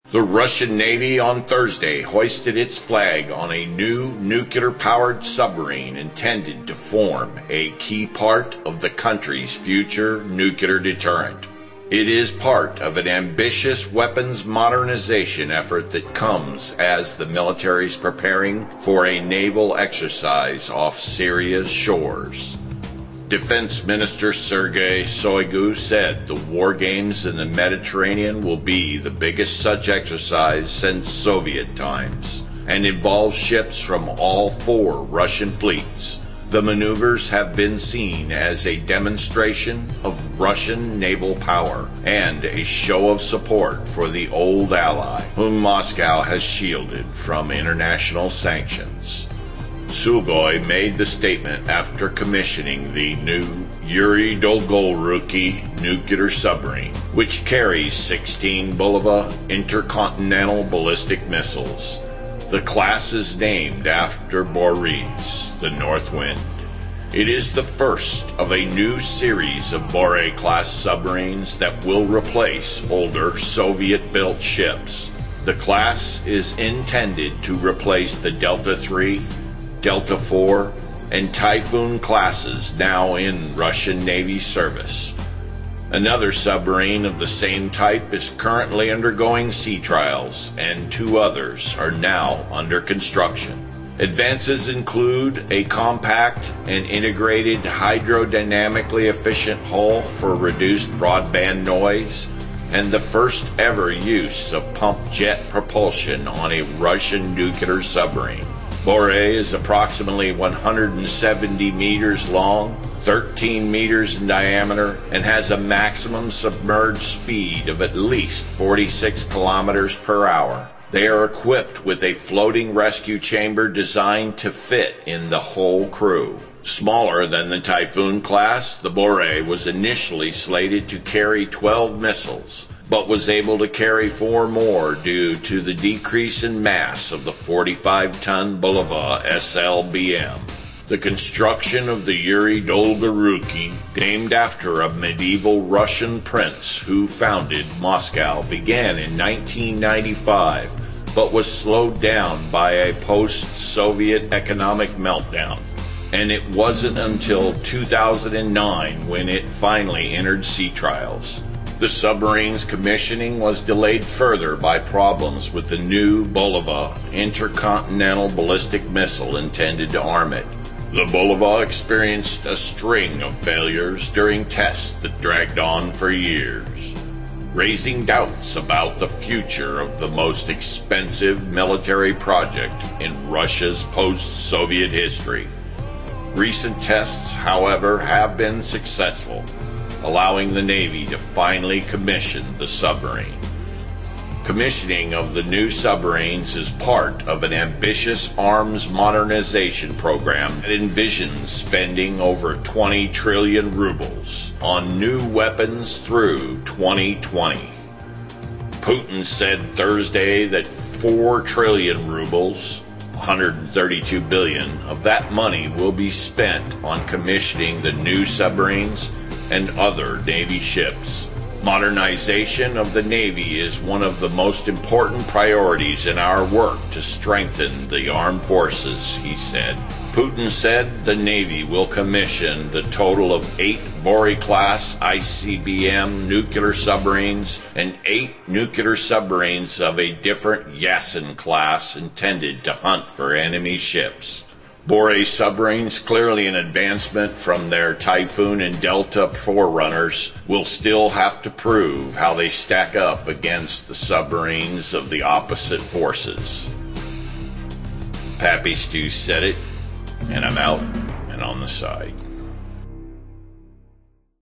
The Russian Navy on Thursday hoisted its flag on a new nuclear-powered submarine intended to form a key part of the country's future nuclear deterrent. It is part of an ambitious weapons modernization effort that comes as the military is preparing for a naval exercise off Syria's shores. Defense Minister Sergei Shoigu said the war games in the Mediterranean will be the biggest such exercise since Soviet times and involves ships from all four Russian fleets. The maneuvers have been seen as a demonstration of Russian naval power and a show of support for the old ally, whom Moscow has shielded from international sanctions. Sugoi made the statement after commissioning the new Yuri Dolgoruki nuclear submarine, which carries 16 Bulava intercontinental ballistic missiles. The class is named after Boris, the North Wind. It is the first of a new series of Bore-class submarines that will replace older Soviet-built ships. The class is intended to replace the Delta III, Delta IV, and Typhoon classes now in Russian Navy service. Another submarine of the same type is currently undergoing sea trials, and two others are now under construction. Advances include a compact and integrated hydrodynamically efficient hull for reduced broadband noise, and the first ever use of pump jet propulsion on a Russian nuclear submarine. Bore is approximately 170 meters long, 13 meters in diameter, and has a maximum submerged speed of at least 46 kilometers per hour. They are equipped with a floating rescue chamber designed to fit in the whole crew. Smaller than the Typhoon class, the Bore was initially slated to carry 12 missiles, but was able to carry 4 more due to the decrease in mass of the 45-ton Bulava ICBM. The construction of the Yuri Dolgoruki, named after a medieval Russian prince who founded Moscow, began in 1995, but was slowed down by a post-Soviet economic meltdown. And it wasn't until 2009 when it finally entered sea trials. The submarine's commissioning was delayed further by problems with the new Bulava intercontinental ballistic missile intended to arm it. The Bulava experienced a string of failures during tests that dragged on for years, raising doubts about the future of the most expensive military project in Russia's post-Soviet history. Recent tests, however, have been successful, allowing the Navy to finally commission the submarine. Commissioning of the new submarines is part of an ambitious arms modernization program that envisions spending over 20 trillion rubles on new weapons through 2020. Putin said Thursday that 4 trillion rubles, 132 billion, of that money will be spent on commissioning the new submarines and other Navy ships. Modernization of the Navy is one of the most important priorities in our work to strengthen the armed forces, he said. Putin said the Navy will commission the total of 8 Bore-class ICBM nuclear submarines and 8 nuclear submarines of a different Yasin class intended to hunt for enemy ships. Bore submarines, clearly an advancement from their Typhoon and Delta forerunners, will still have to prove how they stack up against the submarines of the opposite forces. PappyStu said it, and I'm out and on the side.